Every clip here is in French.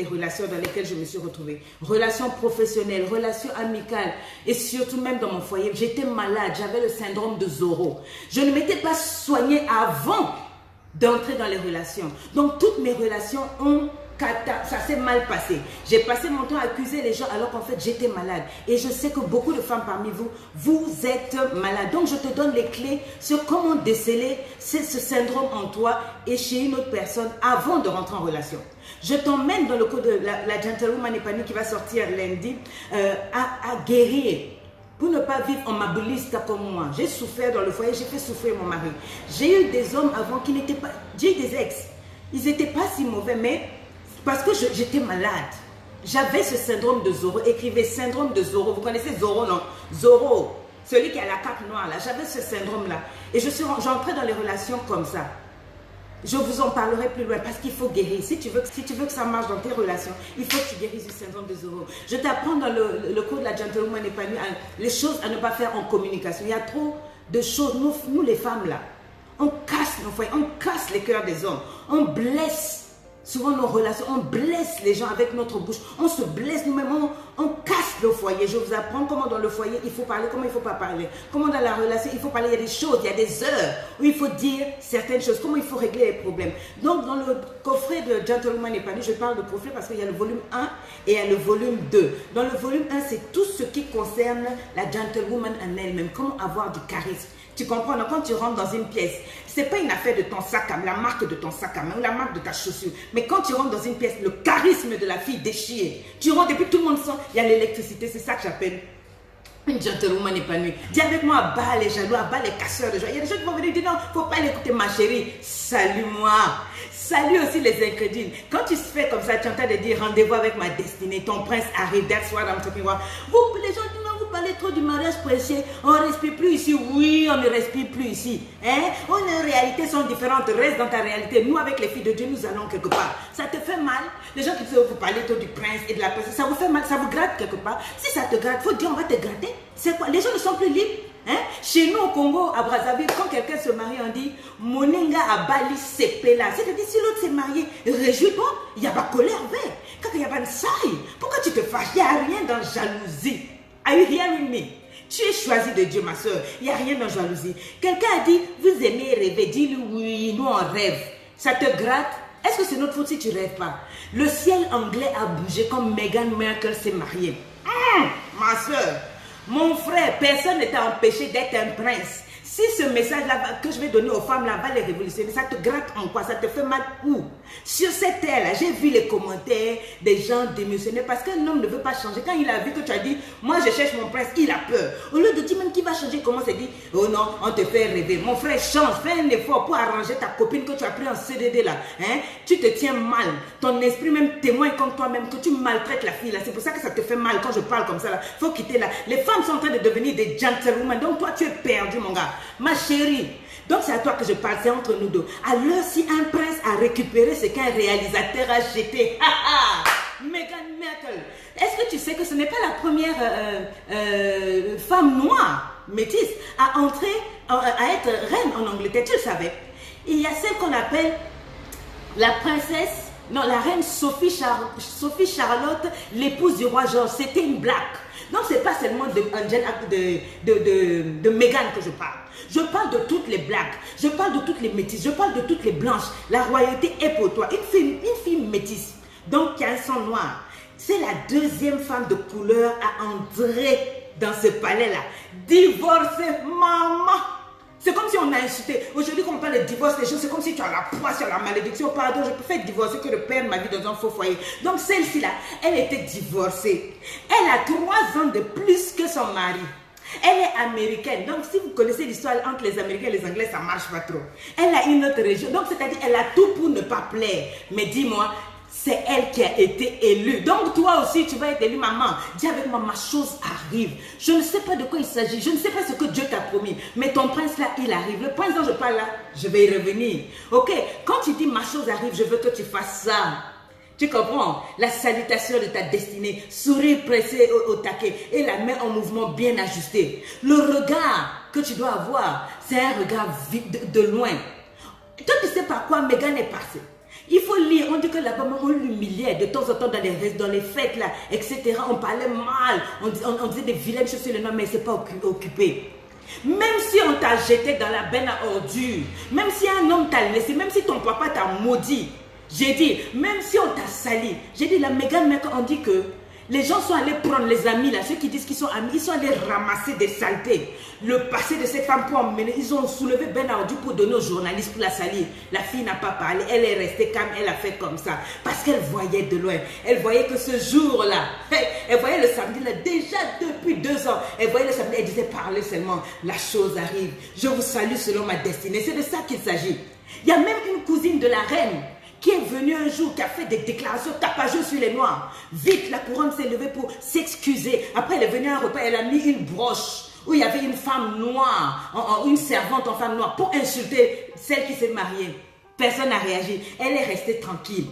les relations dans lesquelles je me suis retrouvée. Relations professionnelles, relations amicales et surtout même dans mon foyer. J'étais malade, j'avais le syndrome de Zorro. Je ne m'étais pas soignée avant d'entrer dans les relations. Donc toutes mes relations ça s'est mal passé. J'ai passé mon temps à accuser les gens alors qu'en fait j'étais malade. Et je sais que beaucoup de femmes parmi vous, vous êtes malades. Donc je te donne les clés sur comment déceler ce syndrome en toi et chez une autre personne avant de rentrer en relation. Je t'emmène dans le cours de la Gentlewoman épanouie qui va sortir lundi à guérir. Pour ne pas vivre en mabuliste comme moi. J'ai souffert dans le foyer, j'ai fait souffrir mon mari. J'ai eu des hommes avant qui n'étaient pas... J'ai eu des ex. Ils n'étaient pas si mauvais, mais parce que j'étais malade. J'avais ce syndrome de Zorro. Écrivez syndrome de Zorro. Vous connaissez Zorro, non? Zorro, celui qui a la cape noire là. J'avais ce syndrome-là. Et j'entrais dans les relations comme ça. Je vous en parlerai plus loin parce qu'il faut guérir. Si tu veux que ça marche dans tes relations, il faut que tu guérisses du syndrome de Zorro. Je t'apprends dans le cours de la Gentlewoman épanouie les choses à ne pas faire en communication. Il y a trop de choses. Nous les femmes là, on casse nos foyers, on casse les cœurs des hommes, on blesse souvent nos relations, on blesse les gens avec notre bouche, on se blesse nous-mêmes, on casse nos foyers. Je vous apprends comment dans le foyer il faut parler, comment il ne faut pas parler, comment dans la relation il faut parler. Il y a des choses, il y a des heures où il faut dire certaines choses, comment il faut régler les problèmes. Donc dans le coffret de Gentlewoman épanouie, je parle de coffret parce qu'il y a le volume 1 et il y a le volume 2. Dans le volume 1, c'est tout ce qui concerne la Gentlewoman en elle-même, comment avoir du charisme. Tu comprends? Donc, quand tu rentres dans une pièce, ce n'est pas une affaire de ton sac à main, la marque de ton sac à main ou la marque de ta chaussure. Mais quand tu rentres dans une pièce, le charisme de la fille déchire. Tu rentres et puis tout le monde sent, il y a l'électricité, c'est ça que j'appelle une gentlewoman épanouie. Dis avec moi, à bas les jaloux, à bas les casseurs de joie. Il y a des gens qui vont venir dire non, il ne faut pas l'écouter ma chérie. Salue-moi. Salue aussi les incrédules. Quand tu fais comme ça, tu es en train de dire rendez-vous avec ma destinée, ton prince arrive, that's what I'm talking about. Vous, les gens disent non, vous parlez trop du mariage pressé, on ne respire plus ici. Oui, on ne respire plus ici. Hein? Les réalités sont différentes, reste dans ta réalité. Nous, avec les filles de Dieu, nous allons quelque part. Ça te fait mal? Les gens qui disent vous parlez trop du prince et de la princesse, ça vous fait mal, ça vous gratte quelque part? Si ça te gratte, il faut dire on va te gratter. C'est quoi? Les gens ne sont plus libres. Hein? Chez nous au Congo, à Brazzaville, quand quelqu'un se marie, on dit Moninga a bali sepela. C'est-à-dire, si l'autre s'est marié, réjouis-toi, il y a pas colère vert. Quand il y a pas de saille, pourquoi tu te fâches? Il n'y a rien dans jalousie. Are you hearing me? Tu es choisi de Dieu, ma soeur. Il n'y a rien dans jalousie. Quelqu'un a dit vous aimez rêver. Dis-lui oui, nous on rêve. Ça te gratte? Est-ce que c'est notre faute si tu ne rêves pas? Le ciel anglais a bougé quand Meghan Markle s'est mariée. Ma soeur. Mon frère, personne ne t'a empêché d'être un prince. Si ce message-là que je vais donner aux femmes là va les révolutionner, ça te gratte en quoi? Ça te fait mal où? Sur cette terre-là, j'ai vu les commentaires des gens démissionner parce qu'un homme ne veut pas changer. Quand il a vu que tu as dit, moi je cherche mon prince, il a peur. Au lieu de dire même qui va changer, comment c'est dit, oh non, on te fait rêver. Mon frère, change, fais un effort pour arranger ta copine que tu as pris en CDD là. Hein? Tu te tiens mal. Ton esprit même témoigne contre toi-même que tu maltraites la fille là. C'est pour ça que ça te fait mal quand je parle comme ça là. Il faut quitter là. Les femmes sont en train de devenir des gentlewomen. Donc toi, tu es perdu, mon gars. Ma chérie, donc c'est à toi que je parle, c'est entre nous deux. Alors si un prince a récupéré ce qu'un réalisateur a jeté, Meghan Markle, est-ce que tu sais que ce n'est pas la première femme noire, métisse, à entrer, à être reine en Angleterre? Tu le savais? Il y a celle qu'on appelle la princesse, non, la reine Sophie Charlotte, l'épouse du roi George. C'était une blague. Donc, ce n'est pas seulement de Meghan que je parle. Je parle de toutes les blacks, je parle de toutes les métisses, je parle de toutes les blanches. La royauté est pour toi. Une fille métisse, donc qui a un sang noir. C'est la deuxième femme de couleur à entrer dans ce palais-là. Divorcée, maman. C'est comme si on a insulté. Aujourd'hui, quand on parle de divorce, les gens, c'est comme si tu as la poisse sur la malédiction. Pardon, je préfère divorcer que de perdre ma vie dans un faux foyer. Donc, celle-ci-là, elle était divorcée. Elle a 3 ans de plus que son mari. Elle est américaine. Donc, si vous connaissez l'histoire entre les Américains et les Anglais, ça ne marche pas trop. Elle a une autre région. Donc, c'est-à-dire, elle a tout pour ne pas plaire. Mais dis-moi, c'est elle qui a été élue. Donc, toi aussi, tu vas être élue, maman. Dis avec moi, ma chose arrive. Je ne sais pas de quoi il s'agit. Je ne sais pas ce que Dieu t'a promis. Mais ton prince, là, il arrive. Le prince dont je parle, là, je vais y revenir. Ok? Quand tu dis, ma chose arrive, je veux que tu fasses ça. Tu comprends? La salutation de ta destinée, sourire pressé au taquet et la main en mouvement bien ajustée. Le regard que tu dois avoir, c'est un regard de loin. Toi, tu sais par quoi Meghan est passée. Il faut lire. On dit que là-bas, on l'humiliait de temps en temps dans les fêtes, là, etc. On parlait mal. On disait des vilaines choses sur le nom, mais il ne s'est pas occupé. Même si on t'a jeté dans la benne à ordures, même si un homme t'a laissé, même si ton papa t'a maudit, j'ai dit, même si on t'a sali, j'ai dit, la Meghan Markle, on dit que les gens sont allés prendre les amis, là, ceux qui disent qu'ils sont amis, ils sont allés ramasser des saletés. Le passé de cette femme pour emmener, ils ont soulevé Ben Aoudi pour donner aux journalistes pour la salir. La fille n'a pas parlé, elle est restée calme, elle a fait comme ça. Parce qu'elle voyait de loin, elle voyait que ce jour-là, elle voyait le samedi, là, déjà depuis 2 ans, elle voyait le samedi, elle disait parler seulement, la chose arrive. Je vous salue selon ma destinée, c'est de ça qu'il s'agit. Il y a même une cousine de la reine qui est venue un jour, qui a fait des déclarations tapageuses sur les Noirs. Vite, la couronne s'est levée pour s'excuser. Après, elle est venue à un repas, elle a mis une broche où il y avait une femme noire, une servante en femme noire, pour insulter celle qui s'est mariée. Personne n'a réagi. Elle est restée tranquille.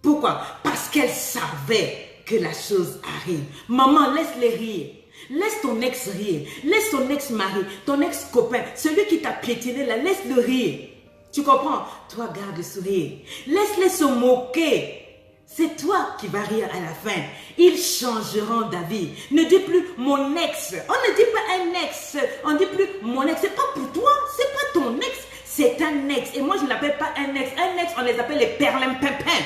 Pourquoi? Parce qu'elle savait que la chose arrive. Maman, laisse-les rire. Laisse ton ex rire. Laisse ton ex-mari, ton ex-copain, celui qui t'a piétiné là, laisse-le rire. Tu comprends? Toi, garde le sourire. Laisse-les se moquer. C'est toi qui vas rire à la fin. Ils changeront d'avis. Ne dis plus mon ex. On ne dit pas un ex. On dit plus mon ex. C'est pas pour toi. C'est pas ton ex. C'est un ex. Et moi, je ne l'appelle pas un ex. Un ex, on les appelle les perlimpinpins.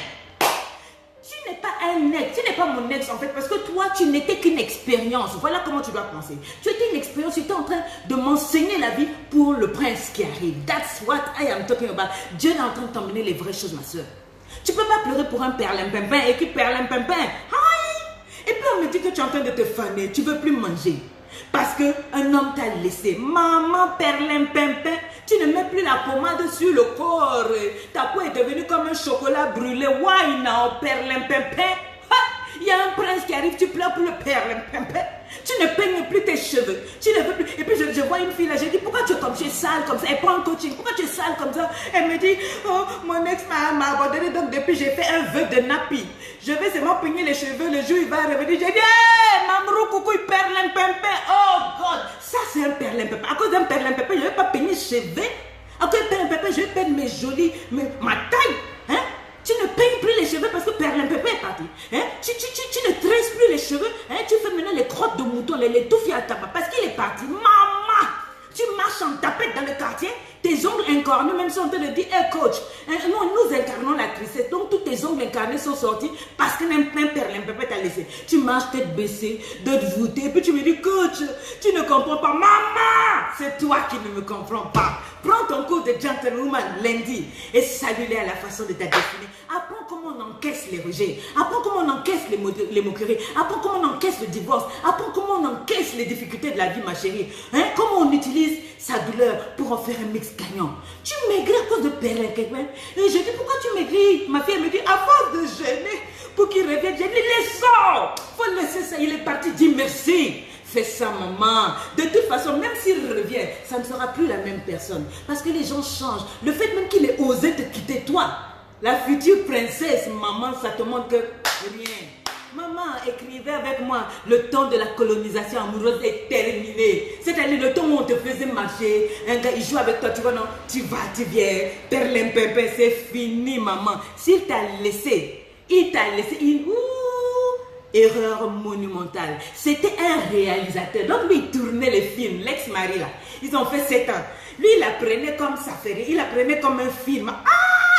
Tu n'es pas un ex, tu n'es pas mon ex en fait, parce que toi, tu n'étais qu'une expérience. Voilà comment tu dois penser. Tu étais une expérience, tu étais en train de m'enseigner la vie pour le prince qui arrive. That's what I am talking about. Dieu est en train de t'emmener les vraies choses, ma soeur. Tu ne peux pas pleurer pour un perlimpinpin et puis perlimpinpin. Et puis on me dit que tu es en train de te faner, tu ne veux plus manger. Parce qu'un homme t'a laissé. Maman perlimpinpin, tu ne mets plus la pommade sur le corps. Ta peau est devenue comme un chocolat brûlé. Why now, perlimpinpin? Il y a un prince qui arrive, tu pleures pour le perlimpinpin. Tu ne peignes plus tes cheveux. Tu ne veux plus. Et puis je vois une fille là, j'ai dit, pourquoi tu es comme tu es sale comme ça? Elle prend un coaching, pourquoi tu es sale comme ça? Elle me dit, oh, mon ex m'a abandonné, donc depuis j'ai fait un vœu de nappy. Je vais seulement peigner les cheveux, le jour il va revenir. J'ai dit, hey, Mamrou, coucou, perlimpinpin. Oh God, ça c'est un perlimpinpin. À cause d'un perlimpinpin, je ne vais pas peigner les cheveux. À cause d'un perlimpinpin, je vais peindre mes jolis, ma taille. Hein? Tu ne peignes plus les cheveux parce que perlimpinpin est parti. Hein? Tu ne tresses plus les cheveux. Hein? Tu fais maintenant les crottes de mouton, les touffes à tabac parce qu'il est parti. Maman! Tu marches en tapette dans le quartier, tes ongles incarnés, même si on te le dit, hey coach, hein, nous incarnons la tristesse, donc tous tes ongles incarnés sont sortis parce qu'un perlimpinpin t'a laissé. Tu marches tête baissée, tête voûtée, et puis tu me dis, coach, tu ne comprends pas. Maman, c'est toi qui ne me comprends pas. Prends ton cours de gentlewoman lundi et salue-les à la façon de ta destinée. Apprends comment on encaisse les rejets. Apprends comment on encaisse les moqueries. Apprends comment on encaisse le divorce. Apprends comment on encaisse les difficultés de la vie, ma chérie. Hein? Comment on utilise sa douleur pour en faire un mix gagnant. Tu maigris à cause de perlimpinpin. Et je dis, pourquoi tu maigris? Ma fille me dit, à force de gêner pour qu'il revienne. J'ai dit, laisse-le. Faut laisser ça. Il est parti. Dis merci. Fais ça, maman. De toute façon, même s'il revient, ça ne sera plus la même personne. Parce que les gens changent. Le fait même qu'il ait osé te quitter, toi, la future princesse, maman, ça te montre que rien. Maman écrivait avec moi, le temps de la colonisation amoureuse est terminé. C'est-à-dire le temps où on te faisait marcher, un gars il joue avec toi, tu vois non, tu vas, tu viens, perlimpinpin, c'est fini, maman. S'il t'a laissé, erreur monumentale. C'était un réalisateur. Donc lui, il tournait les films, l'ex-mari là. Ils ont fait 7 ans. Lui, il apprenait comme ça fait, il apprenait comme un film.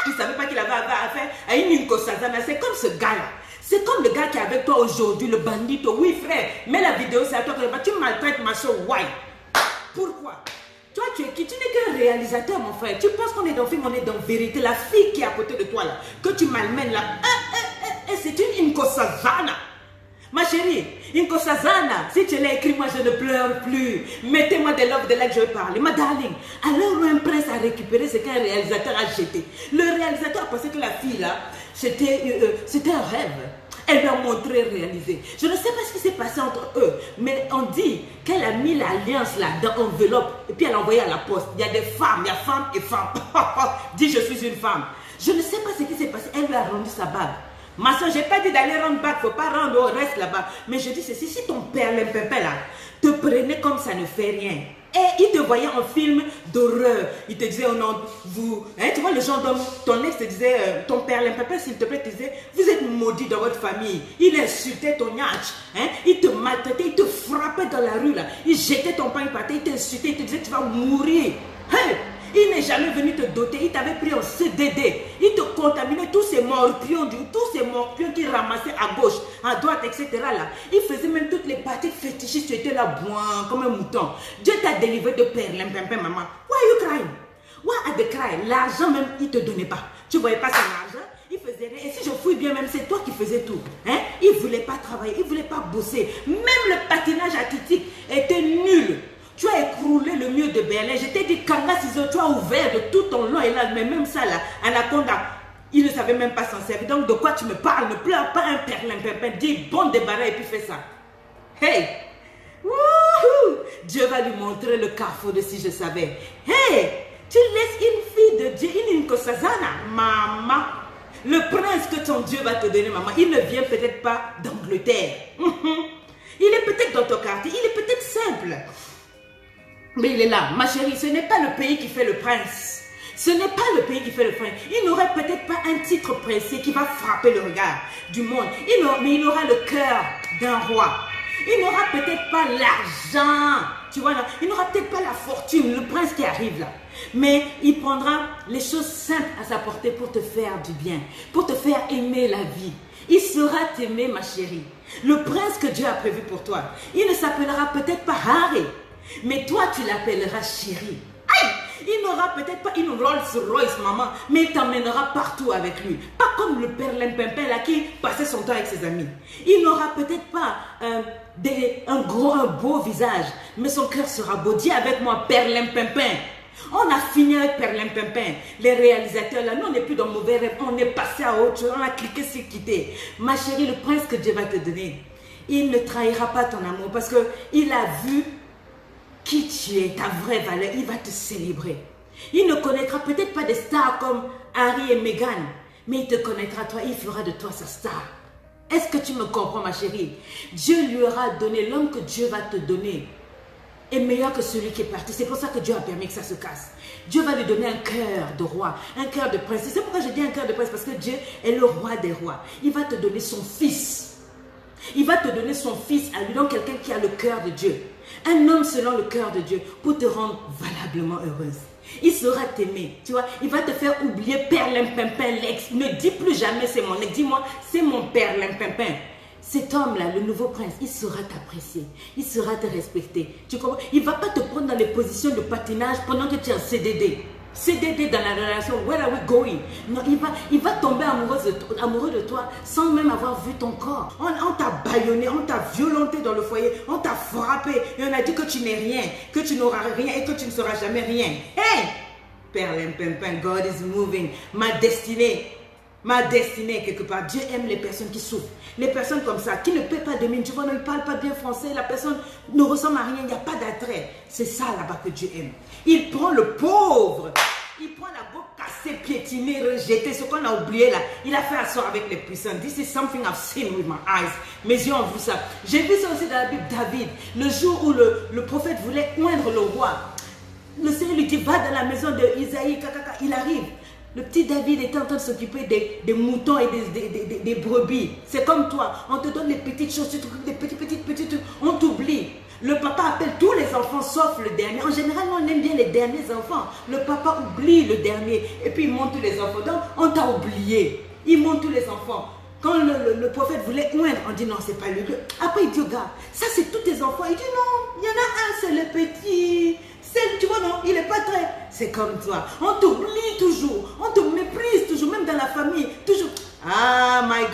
Il ne savait pas qu'il avait affaire à une Nkosazana. C'est comme ce gars-là. C'est comme le gars qui est avec toi aujourd'hui, le bandito. Oui, frère, mets la vidéo, c'est à toi que tu maltraites ma soeur. Why? Pourquoi? Toi, tu es qui? Tu n'es qu'un réalisateur, mon frère. Tu penses qu'on est dans le film, on est dans la vérité. La fille qui est à côté de toi, là, que tu malmènes là, c'est une Nkosazana. Ma chérie, Nkosazana, si tu l'as écrit, moi je ne pleure plus. Mettez-moi des love de là que je vais parler. Ma darling, alors un prince a récupéré ce qu'un réalisateur a jeté. Le réalisateur a pensé que la fille là, c'était un rêve. Elle lui a montré réaliser. Je ne sais pas ce qui s'est passé entre eux, mais on dit qu'elle a mis l'alliance là dans l'enveloppe et puis elle a envoyé à la poste. Il y a des femmes, il y a femmes et femmes. Dis je suis une femme. Je ne sais pas ce qui s'est passé. Elle lui a rendu sa bague. Ma soeur, je n'ai pas dit d'aller rendre bague, il ne faut pas rendre, reste là-bas. Mais je dis ceci, si ton perlimpinpin là te prenait comme ça ne fait rien, Et il te voyait en film d'horreur. Il te disait, oh non, vous... Hein, tu vois, le genre d'homme, ton ex te disait, ton père, papa, s'il te plaît, te disait, vous êtes maudit dans votre famille. Il insultait ton yatch. Hein, il te maltraitait, il te frappait dans la rue. Là. Il jetait ton pain par terre, il t'insultait, il te disait, tu vas mourir. Hein? Il n'est jamais venu te doter, il t'avait pris en CDD, il te contaminait tous ces morpions, qu'il ramassait à gauche, à droite, etc. Là. Il faisait même toutes les parties fétichistes, tu étais là, boin, comme un mouton. Dieu t'a délivré de perlimpinpin, maman. Why are you crying? Why are you crying? L'argent même, il ne te donnait pas. Tu ne voyais pas son argent, il faisait rien. Et si je fouille bien, même c'est toi qui faisais tout. Hein? Il ne voulait pas travailler, il ne voulait pas bosser. Même le patinage athlétique était nul. Tu as écroulé le mur de Berlin. Je t'ai dit, Kanga Ciseaux, tu as ouvert de tout ton long et là, mais même ça là, Anaconda, il ne savait même pas s'en servir. Donc de quoi tu me parles? Ne pleure pas un perlimpinpin. Dis bon débarras et puis fais ça. Hey! Wouhou! Dieu va lui montrer le carrefour de si je savais. Hey! Tu laisses une fille de Dieu, une Nkosazana, maman. Le prince que ton Dieu va te donner, maman, il ne vient peut-être pas d'Angleterre. Il est peut-être dans ton quartier, il est peut-être simple. Mais il est là, ma chérie, ce n'est pas le pays qui fait le prince. Ce n'est pas le pays qui fait le prince. Il n'aurait peut-être pas un titre princier qui va frapper le regard du monde. Mais il aura le cœur d'un roi. Il n'aura peut-être pas l'argent. Tu vois là, il n'aura peut-être pas la fortune, le prince qui arrive là. Mais il prendra les choses simples à sa portée pour te faire du bien, pour te faire aimer la vie. Il saura t'aimer, ma chérie. Le prince que Dieu a prévu pour toi, il ne s'appellera peut-être pas Harry. Mais toi, tu l'appelleras chérie. Aïe! Il n'aura peut-être pas une Rolls-Royce, maman, mais il t'emmènera partout avec lui. Pas comme le père Limpimpin là qui passait son temps avec ses amis. Il n'aura peut-être pas un beau visage, mais son cœur sera beau. Dis avec moi, père Limpimpin. On a fini avec père Limpimpin. Les réalisateurs là, nous on n'est plus dans mauvais rêve. On est passé à autre chose. On a cliqué sur quitter. Ma chérie, le prince que Dieu va te donner, il ne trahira pas ton amour parce qu'il a vu qui tu es, ta vraie valeur, il va te célébrer. Il ne connaîtra peut-être pas des stars comme Harry et Meghan, mais il te connaîtra toi, il fera de toi sa star. Est-ce que tu me comprends, ma chérie? Dieu lui aura donné, l'homme que Dieu va te donner est meilleur que celui qui est parti. C'est pour ça que Dieu a permis que ça se casse. Dieu va lui donner un cœur de roi, un cœur de prince. C'est pourquoi je dis un cœur de prince, parce que Dieu est le roi des rois. Il va te donner son fils. Il va te donner son fils à lui, donc quelqu'un qui a le cœur de Dieu. Un homme selon le cœur de Dieu pour te rendre valablement heureuse. Il saura t'aimer, tu vois. Il va te faire oublier père Limpimpin, l'ex. Ne dis plus jamais c'est mon ex. Dis-moi, c'est mon père Limpimpin. Cet homme-là, le nouveau prince, il saura t'apprécier. Il saura te respecter. Tu comprends? Il ne va pas te prendre dans les positions de patinage pendant que tu es en CDD. CDD dans la relation, where are we going? Non, il va tomber amoureux de toi sans même avoir vu ton corps. On t'a bâillonné, on t'a violenté dans le foyer, on t'a frappé et on a dit que tu n'es rien, que tu n'auras rien et que tu ne seras jamais rien. Hey! Père Limpimpin, God is moving. Ma destinée quelque part. Dieu aime les personnes qui souffrent. Les personnes comme ça, qui ne paient pas de mine. Tu vois, non, ils ne parlent pas bien français. La personne ne ressemble à rien. Il n'y a pas d'attrait. C'est ça là-bas que Dieu aime. Il prend le pauvre. Il prend la peau cassée, piétinée, rejetée. Ce qu'on a oublié là. Il a fait asseoir avec les puissants. This is something I've seen with my eyes. Mes yeux ont vu ça. J'ai vu ça aussi dans la Bible. David, le jour où le prophète voulait oindre le roi. Le Seigneur lui dit, va dans la maison de Isaïe. Il arrive. Le petit David était en train de s'occuper des moutons et des brebis. C'est comme toi. On te donne les petites choses, tu t'occupes des petites. On t'oublie. Le papa appelle tous les enfants sauf le dernier. En général, on aime bien les derniers enfants. Le papa oublie le dernier. Et puis il monte tous les enfants. Donc, on t'a oublié. Il monte tous les enfants. Quand le prophète voulait oindre, on dit non, c'est pas lui. Après, il dit, regarde, ça c'est tous tes enfants. Il dit non, il y en a un, c'est le petit. Tu vois, non, il n'est pas très. C'est comme toi. On t'oublie toujours. On te méprise toujours, même dans la famille. Toujours. Ah, my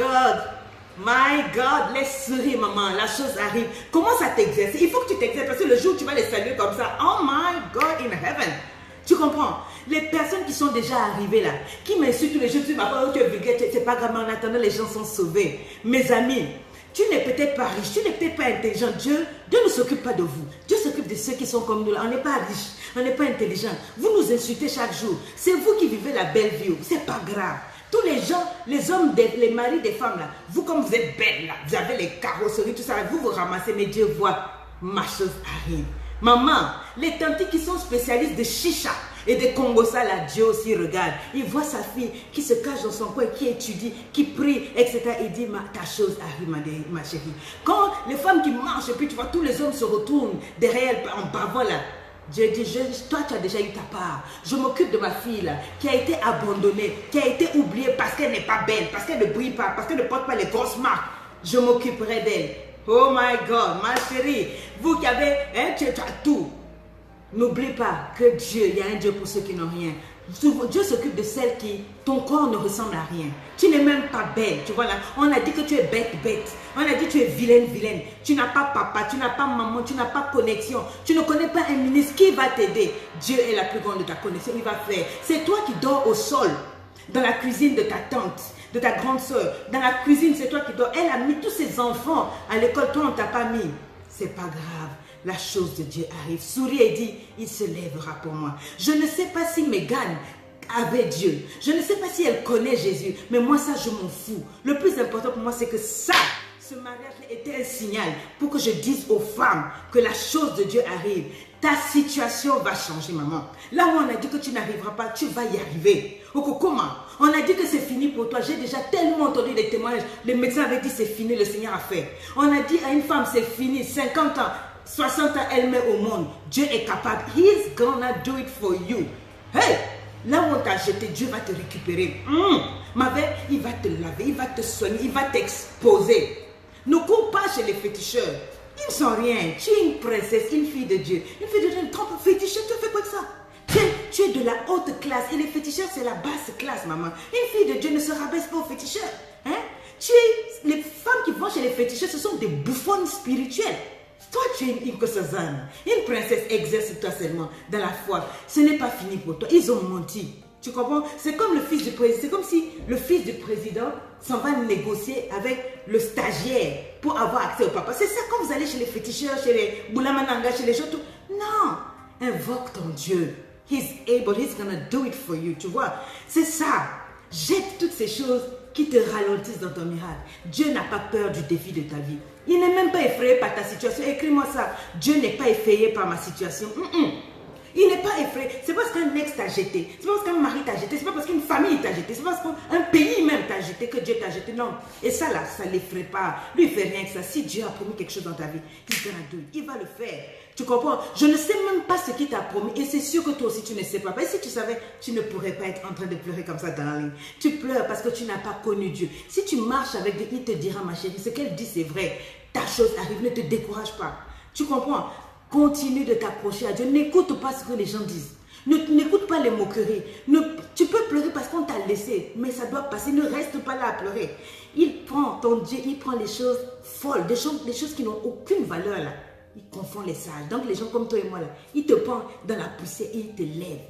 God, laisse sourire, maman. La chose arrive. Commence à t'exercer. Il faut que tu t'exerces parce que le jour où tu vas les saluer comme ça, oh my God in heaven. Tu comprends? Les personnes qui sont déjà arrivées là, qui m'insultent tous les jours, tu vas pas, tu es vulgaire, c'est pas grave, mais en attendant, les gens sont sauvés. Mes amis, tu n'es peut-être pas riche, tu n'es peut-être pas intelligent. Dieu ne s'occupe pas de vous. Dieu s'occupe de ceux qui sont comme nous là. On n'est pas riche, on n'est pas intelligent. Vous nous insultez chaque jour. C'est vous qui vivez la belle vie. C'est pas grave. Tous les gens, les hommes, les maris des femmes là, vous comme vous êtes belles là, vous avez les carrosseries, tout ça, vous ramassez, mais Dieu voit, ma chose arrive. Maman, les tantis qui sont spécialistes de chicha et de Congosa, là, Dieu aussi regarde. Il voit sa fille qui se cache dans son coin, qui étudie, qui prie, etc. Il dit, ta chose arrive, ma chérie. Quand les femmes qui marchent, et puis tu vois, tous les hommes se retournent derrière elle en bavant là. Dieu dit, toi tu as déjà eu ta part. Je m'occupe de ma fille là, qui a été abandonnée, qui a été oubliée parce qu'elle n'est pas belle, parce qu'elle ne brille pas, parce qu'elle ne porte pas les grosses marques. Je m'occuperai d'elle. Oh my God, ma chérie, vous qui avez, tu as tout. N'oublie pas que Dieu, il y a un Dieu pour ceux qui n'ont rien. Dieu s'occupe de celles qui, ton corps ne ressemble à rien. Tu n'es même pas belle, tu vois là. On a dit que tu es bête. On a dit que tu es vilaine. Tu n'as pas papa, tu n'as pas maman, tu n'as pas connexion. Tu ne connais pas un ministre qui va t'aider. Dieu est la plus grande de ta connexion, il va faire. C'est toi qui dors au sol, dans la cuisine de ta tante, de ta grande soeur. Dans la cuisine, c'est toi qui dors. Elle a mis tous ses enfants à l'école, toi on ne t'a pas mis. C'est pas grave. La chose de Dieu arrive. Souris et dit, il se lèvera pour moi. Je ne sais pas si Mégane avait Dieu. Je ne sais pas si elle connaît Jésus. Mais moi, ça, je m'en fous. Le plus important pour moi, c'est que ça, ce mariage était un signal pour que je dise aux femmes que la chose de Dieu arrive. Ta situation va changer, maman. Là où on a dit que tu n'arriveras pas, tu vas y arriver. Comment? On a dit que c'est fini pour toi. J'ai déjà tellement entendu des témoignages. Les médecins avaient dit c'est fini, le Seigneur a fait. On a dit à une femme c'est fini, 50 ans. 60 ans, elle met au monde. Dieu est capable. He's gonna do it for you. Hey, là où on t'a jeté, Dieu va te récupérer. Ma belle, il va te laver, il va te soigner, il va t'exposer. Ne cours pas chez les féticheurs. Ils ne sont rien. Tu es une princesse, une fille de Dieu. Une fille de Dieu, trompe féticheur, tu fais quoi de ça? Tu es de la haute classe et les féticheurs, c'est la basse classe, maman. Une fille de Dieu ne se rabaisse pas aux féticheurs. Hein? Les femmes qui vont chez les féticheurs, ce sont des bouffonnes spirituelles. Toi, tu es une Nkosazane, une princesse, exerce-toi seulement dans la foi. Ce n'est pas fini pour toi. Ils ont menti. Tu comprends? C'est comme le fils du président. C'est comme si le fils du président s'en va négocier avec le stagiaire pour avoir accès au papa. C'est ça quand vous allez chez les féticheurs, chez les boulamananga, chez les gens. Tout. Non. Invoque ton Dieu. He's able. He's gonna do it for you. Tu vois? C'est ça. Jette toutes ces choses qui te ralentissent dans ton miracle. Dieu n'a pas peur du défi de ta vie. Il n'est même pas effrayé par ta situation. Écris-moi ça. Dieu n'est pas effrayé par ma situation. Il n'est pas effrayé. C'est parce qu'un ex t'a jeté. C'est pas parce qu'un mari t'a jeté. C'est pas parce qu'une famille t'a jeté. C'est pas parce qu'un pays même t'a jeté que Dieu t'a jeté. Non. Et ça là, ça ne l'effraie pas. Lui, il ne fait rien que ça. Si Dieu a promis quelque chose dans ta vie, il va le faire. Tu comprends? Je ne sais même pas ce qu'il t'a promis. Et c'est sûr que toi aussi, tu ne sais pas. Et si tu savais, tu ne pourrais pas être en train de pleurer comme ça dans la ligne. Tu pleures parce que tu n'as pas connu Dieu. Si tu marches avec Dieu, il te dira, ma chérie, ce qu'elle dit, c'est vrai. Ta chose arrive. Ne te décourage pas. Tu comprends? Continue de t'approcher à Dieu. N'écoute pas ce que les gens disent. N'écoute pas les moqueries. Tu peux pleurer parce qu'on t'a laissé. Mais ça doit passer. Ne reste pas là à pleurer. Il prend ton Dieu, il prend les choses folles, des choses qui n'ont aucune valeur là. Il confond les sages. Donc les gens comme toi et moi là, il te prend dans la poussière et il te lève.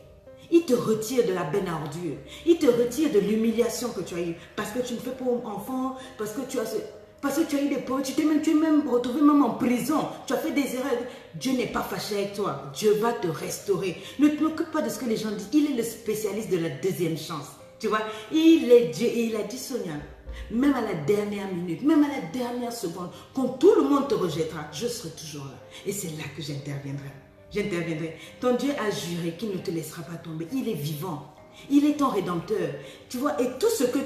Il te retire de la benne à ordures. Il te retire de l'humiliation que tu as eue. Parce que tu ne fais pas enfant, parce que tu as eu des pauvres, tu t'es même retrouvé même en prison. Tu as fait des erreurs. Dieu n'est pas fâché avec toi. Dieu va te restaurer. Ne t'occupe pas de ce que les gens disent. Il est le spécialiste de la deuxième chance. Tu vois, il est Dieu. Et il a dit, Sonia, même à la dernière minute, même à la dernière seconde, quand tout le monde te rejettera, je serai toujours là. Et c'est là que j'interviendrai. Ton Dieu a juré qu'il ne te laissera pas tomber. Il est vivant. Il est ton rédempteur. Tu vois, et tout ce que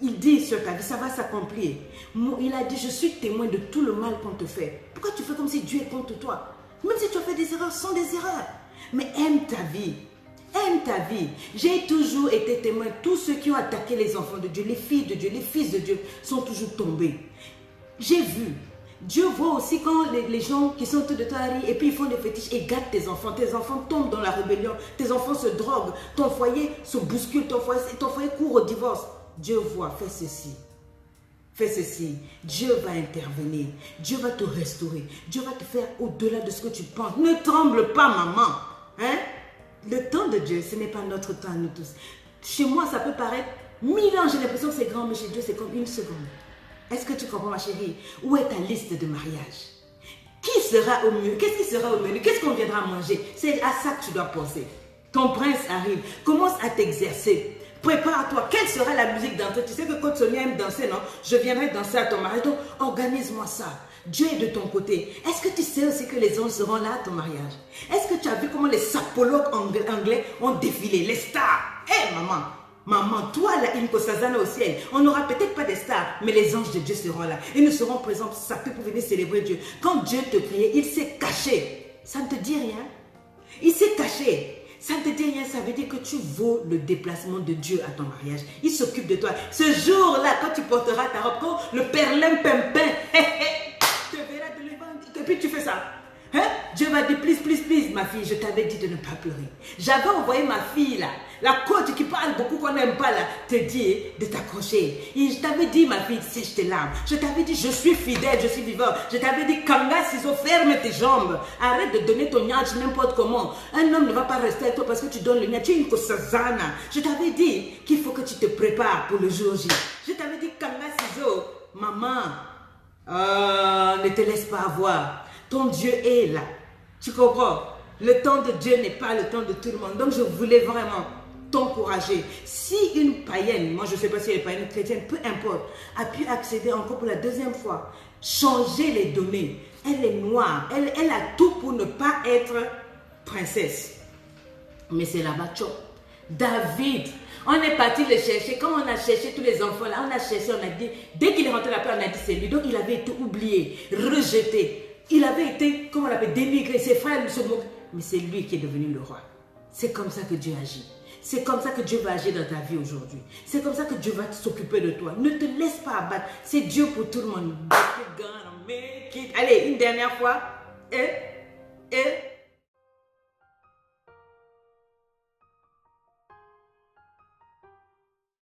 il dit sur ta vie, ça va s'accomplir. Il a dit, je suis témoin de tout le mal qu'on te fait. Pourquoi tu fais comme si Dieu est contre toi? Même si tu as fait des erreurs, ce sont des erreurs. Mais aime ta vie. Aime ta vie. J'ai toujours été témoin. Tous ceux qui ont attaqué les enfants de Dieu, les filles de Dieu, les fils de Dieu, sont toujours tombés. J'ai vu. Dieu voit aussi quand les gens qui sont autour de toi arrivent et puis ils font des fétiches et gâtent tes enfants. Tes enfants tombent dans la rébellion. Tes enfants se droguent. Ton foyer se bouscule. Ton foyer court au divorce. Dieu voit, fais ceci. Fais ceci. Dieu va intervenir. Dieu va te restaurer. Dieu va te faire au-delà de ce que tu penses. Ne tremble pas, maman. Hein? Le temps de Dieu, ce n'est pas notre temps, nous tous. Chez moi, ça peut paraître 1000 ans. J'ai l'impression que c'est grand, mais chez Dieu, c'est comme une seconde. Est-ce que tu comprends, ma chérie? Où est ta liste de mariage? Qui sera au menu? Qu'est-ce qui sera au menu? Qu'est-ce qu'on viendra manger? C'est à ça que tu dois penser. Ton prince arrive. Commence à t'exercer. Prépare-toi. Quelle sera la musique d'entrée? Tu sais que quand Sonia aime danser, non? Je viendrai danser à ton mariage. Donc, organise-moi ça. Dieu est de ton côté. Est-ce que tu sais aussi que les anges seront là à ton mariage? Est-ce que tu as vu comment les sapologues anglais ont défilé? Les stars. Hé, maman. Maman, toi là, Inko Sazana au ciel, on n'aura peut-être pas des stars, mais les anges de Dieu seront là. Ils nous seront présents, sapés pour venir célébrer Dieu. Quand Dieu te créait, il s'est caché. Ça ne te dit rien? Il s'est caché. Ça ne te dit rien, ça veut dire que tu vaux le déplacement de Dieu à ton mariage. Il s'occupe de toi. Ce jour-là, quand tu porteras ta robe, quand le perlin pimpin te verra de l'évangile, et puis tu fais ça. Hein? Dieu m'a dit, please, ma fille, je t'avais dit de ne pas pleurer. J'avais envoyé ma fille là, la coach qui parle beaucoup qu'on n'aime pas là, te dit de t'accrocher. Et je t'avais dit, ma fille, sèche tes larmes. Je t'avais dit, je suis fidèle, je suis vivant. Je t'avais dit, Kanga Ciseaux, ferme tes jambes. Arrête de donner ton nyatch n'importe comment. Un homme ne va pas rester avec toi parce que tu donnes le nyatch. Tu es une Kosazana. Je t'avais dit qu'il faut que tu te prépares pour le jour J. Je t'avais dit, Kanga Ciseaux, maman, ne te laisse pas avoir. Ton Dieu est là. Tu comprends? Le temps de Dieu n'est pas le temps de tout le monde. Donc je voulais vraiment t'encourager. Si une païenne, moi je ne sais pas si elle est païenne ou chrétienne, peu importe, a pu accéder encore pour la deuxième fois, changer les données. Elle est noire. Elle a tout pour ne pas être princesse. Mais c'est là-bas, David, on est parti le chercher. Quand on a cherché tous les enfants là, on a cherché, on a dit, dès qu'il est rentré là-bas, on a dit c'est lui. Donc il avait été oublié, rejeté. Il avait été, comment on l'appelle, dénigré. Ses frères se moquent. Mais c'est lui qui est devenu le roi. C'est comme ça que Dieu agit. C'est comme ça que Dieu va agir dans ta vie aujourd'hui. C'est comme ça que Dieu va s'occuper de toi. Ne te laisse pas abattre. C'est Dieu pour tout le monde. Allez, une dernière fois. Et